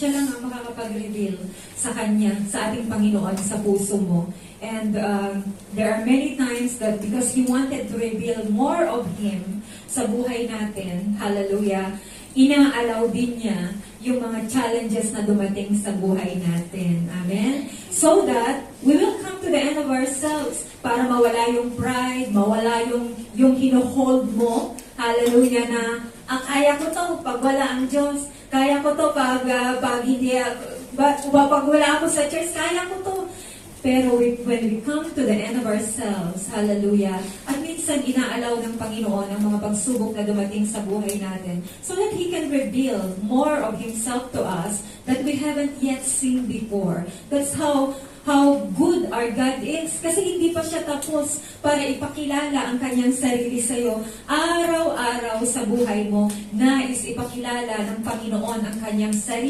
siya lang ang makakapag-reveal sa Kanya, sa ating Panginoon, sa puso mo. And there are many times that because He wanted to reveal more of Him sa buhay natin, hallelujah, inaalaw din niya yung mga challenges na dumating sa buhay natin. Amen? So that we will come to the end of ourselves para mawala yung pride, mawala yung hino-hold mo. Hallelujah na, kaya ko to pag wala ang Diyos. Kaya ko to pag hindi, pag wala ako sa church, kaya ko to. Pero when we come to the end of ourselves, hallelujah, at minsan inaalaw ng Panginoon ang mga pagsubok na dumating sa buhay natin so that He can reveal more of Himself to us that we haven't yet seen before. That's how good our God is. Kasi hindi pa siya tapos para ipakilala ang Kanyang sarili sa iyo. Araw-araw sa buhay mo, nais ipakilala ng Panginoon ang Kanyang sarili.